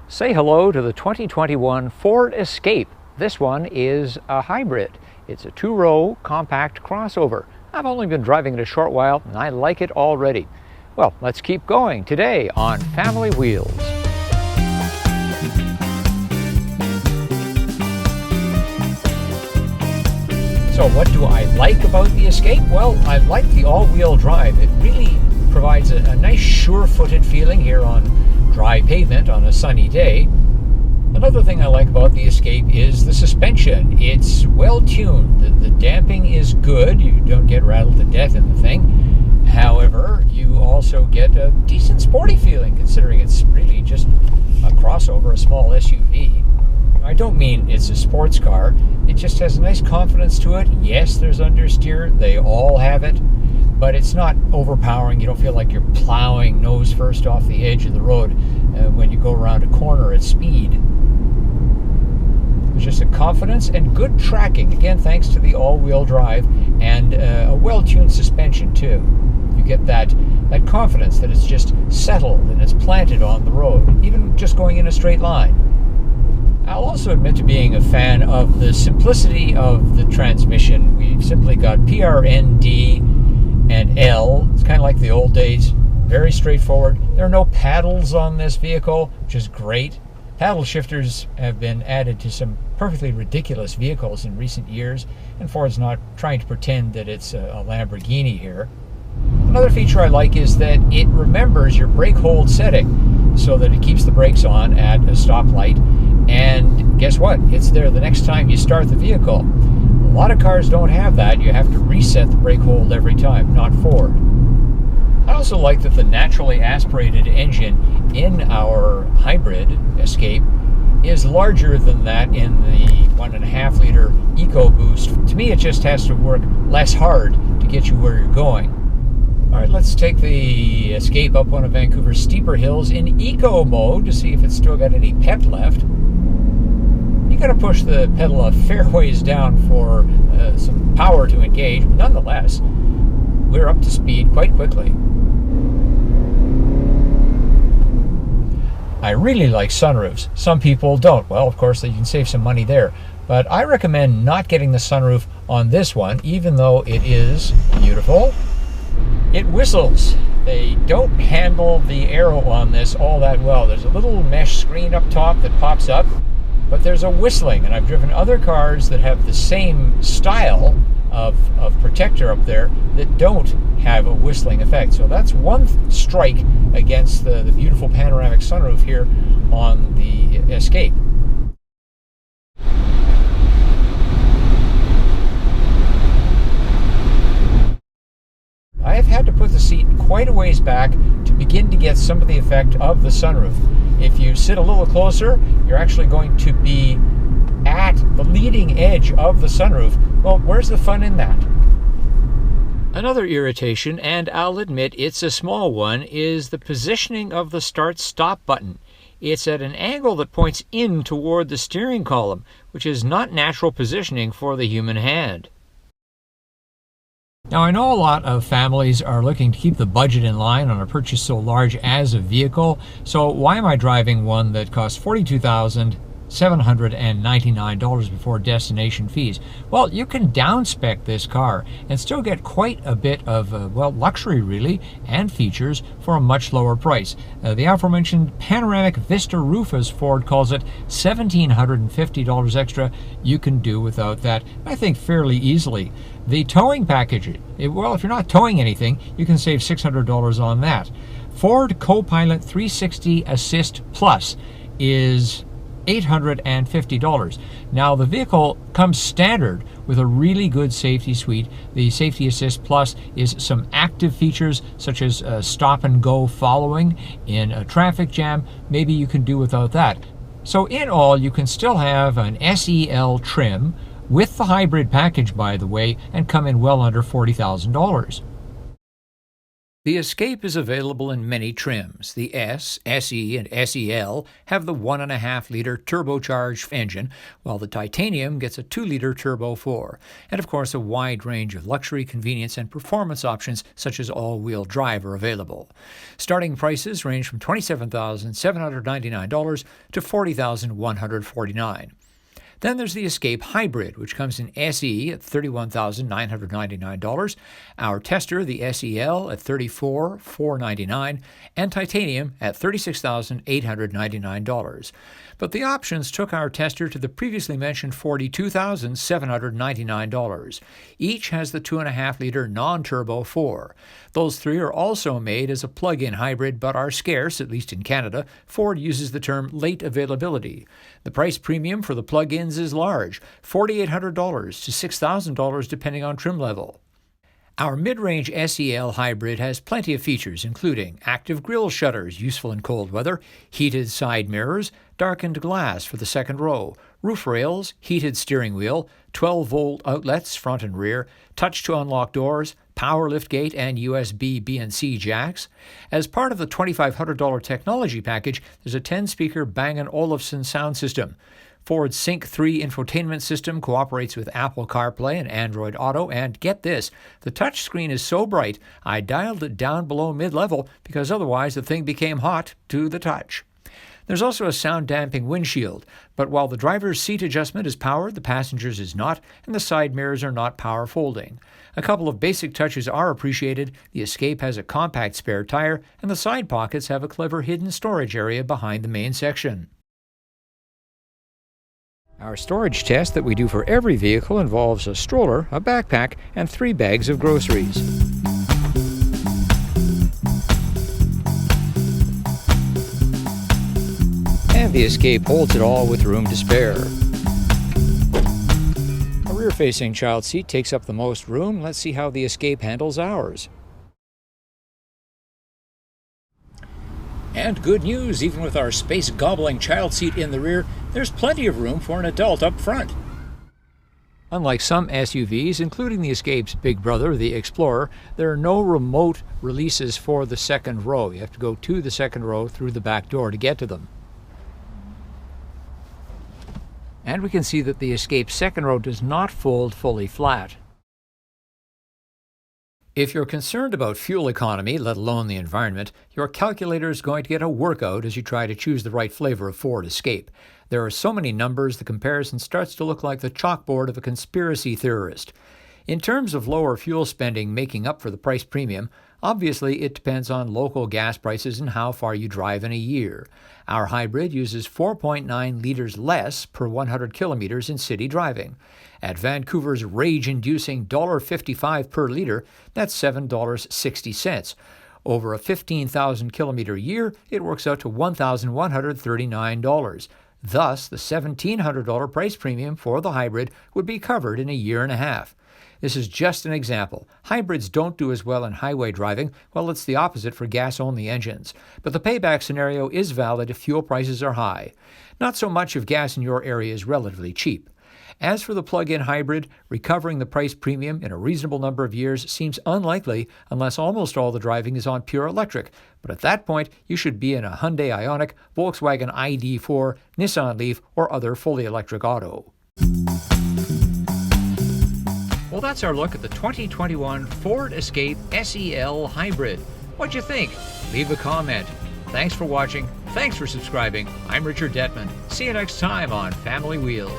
Say hello to the 2021 Ford Escape. This one is a hybrid. It's a two-row compact crossover. I've only been driving it a short while and I like it already. Well, let's keep going today on Family Wheels. So what do I like about the Escape? Well, I like the all-wheel drive. It really provides a nice sure-footed feeling here on dry pavement on a sunny day. Another thing I like about the Escape is the suspension. It's well tuned. The damping is good. You don't get rattled to death in the thing. However, you also get a decent sporty feeling considering it's really just a crossover, a small SUV. I don't mean it's a sports car. It just has a nice confidence to it. Yes, there's understeer. They all have it. But it's not overpowering. You don't feel like you're plowing nose first off the edge of the road when you go around a corner at speed. There's just a confidence and good tracking. Again, thanks to the all-wheel drive and a well-tuned suspension too. You get that confidence that it's just settled and it's planted on the road, even just going in a straight line. I'll also admit to being a fan of the simplicity of the transmission. We've simply got PRND and L. It's kind of like the old days, very straightforward. There are no paddles on this vehicle, which is great. Paddle shifters have been added to some perfectly ridiculous vehicles in recent years, and Ford's not trying to pretend that it's a Lamborghini here. Another feature I like is that it remembers your brake hold setting so that it keeps the brakes on at a stoplight, and guess what? It's there the next time you start the vehicle. A lot of cars don't have that. You have to reset the brake hold every time, not Ford. I also like that the naturally aspirated engine in our hybrid Escape is larger than that in the 1.5 liter EcoBoost. To me, it just has to work less hard to get you where you're going. All right, let's take the Escape up one of Vancouver's steeper hills in eco mode to see if it's still got any pep left. You got to push the pedal a fair ways down for some power to engage, but nonetheless, we're up to speed quite quickly. I really like sunroofs. Some people don't. Well, of course, you can save some money there. But I recommend not getting the sunroof on this one, even though it is beautiful. It whistles. They don't handle the aero on this all that well. There's a little mesh screen up top that pops up, but there's a whistling, and I've driven other cars that have the same style of protector up there that don't have a whistling effect. So that's one strike against the beautiful panoramic sunroof here on the Escape. I've had to put the seat quite a ways back to begin to get some of the effect of the sunroof. If you sit a little closer, you're actually going to be at the leading edge of the sunroof. Well, where's the fun in that? Another irritation, and I'll admit it's a small one, is the positioning of the start-stop button. It's at an angle that points in toward the steering column, which is not natural positioning for the human hand. Now, I know a lot of families are looking to keep the budget in line on a purchase so large as a vehicle, so why am I driving one that costs $42,799 before destination fees? Well, you can down-spec this car and still get quite a bit of, luxury really, and features for a much lower price. The aforementioned panoramic Vista roof, as Ford calls it, $1,750 extra. You can do without that, I think, fairly easily. The towing package, well, if you're not towing anything, you can save $600 on that. Ford Copilot 360 Assist Plus is $850. Now, the vehicle comes standard with a really good safety suite. The Safety Assist Plus is some active features such as stop and go following in a traffic jam. Maybe you can do without that. So in all, you can still have an SEL trim with the hybrid package, by the way, and come in well under $40,000. The Escape is available in many trims. The S, SE, and SEL have the 1.5-liter turbocharged engine, while the Titanium gets a 2-liter Turbo 4, and of course a wide range of luxury, convenience, and performance options such as all-wheel drive are available. Starting prices range from $27,799 to $40,149. Then there's the Escape Hybrid, which comes in SE at $31,999, our Tester, the SEL, at $34,499, and Titanium at $36,899. But the options took our Tester to the previously mentioned $42,799. Each has the 2.5-liter non-turbo 4. Those three are also made as a plug-in hybrid, but are scarce, at least in Canada. Ford uses the term late availability. The price premium for the plug-ins is large, $4,800 to $6,000 depending on trim level. Our mid-range SEL Hybrid has plenty of features, including active grille shutters, useful in cold weather, heated side mirrors, darkened glass for the second row, roof rails, heated steering wheel, 12-volt outlets front and rear, touch-to-unlock doors, power liftgate, and USB B&C jacks. As part of the $2,500 technology package, there's a 10-speaker Bang & Olufsen sound system. Ford's Sync 3 infotainment system cooperates with Apple CarPlay and Android Auto, and get this, the touchscreen is so bright I dialed it down below mid-level because otherwise the thing became hot to the touch. There's also a sound-damping windshield, but while the driver's seat adjustment is powered, the passenger's is not, and the side mirrors are not power folding. A couple of basic touches are appreciated. The Escape has a compact spare tire, and the side pockets have a clever hidden storage area behind the main section. Our storage test that we do for every vehicle involves a stroller, a backpack, and 3 bags of groceries. And the Escape holds it all with room to spare. A rear-facing child seat takes up the most room. Let's see how the Escape handles ours. And good news, even with our space-gobbling child seat in the rear, there's plenty of room for an adult up front. Unlike some SUVs, including the Escape's big brother, the Explorer, there are no remote releases for the second row. You have to go to the second row through the back door to get to them. And we can see that the Escape's second row does not fold fully flat. If you're concerned about fuel economy, let alone the environment, your calculator is going to get a workout as you try to choose the right flavor of Ford Escape. There are so many numbers, the comparison starts to look like the chalkboard of a conspiracy theorist. In terms of lower fuel spending making up for the price premium, obviously it depends on local gas prices and how far you drive in a year. Our hybrid uses 4.9 liters less per 100 kilometers in city driving. At Vancouver's rage-inducing $1.55 per liter, that's $7.60. Over a 15,000-kilometer year, it works out to $1,139. Thus, the $1,700 price premium for the hybrid would be covered in a year and a half. This is just an example. Hybrids don't do as well in highway driving, while it's the opposite for gas-only engines. But the payback scenario is valid if fuel prices are high. Not so much if gas in your area is relatively cheap. As for the plug-in hybrid, recovering the price premium in a reasonable number of years seems unlikely unless almost all the driving is on pure electric. But at that point, you should be in a Hyundai Ioniq, Volkswagen ID4, Nissan Leaf, or other fully electric auto. Well, that's our look at the 2021 Ford Escape SEL Hybrid. What'd you think? Leave a comment. Thanks for watching. Thanks for subscribing. I'm Richard Detman. See you next time on Family Wheels.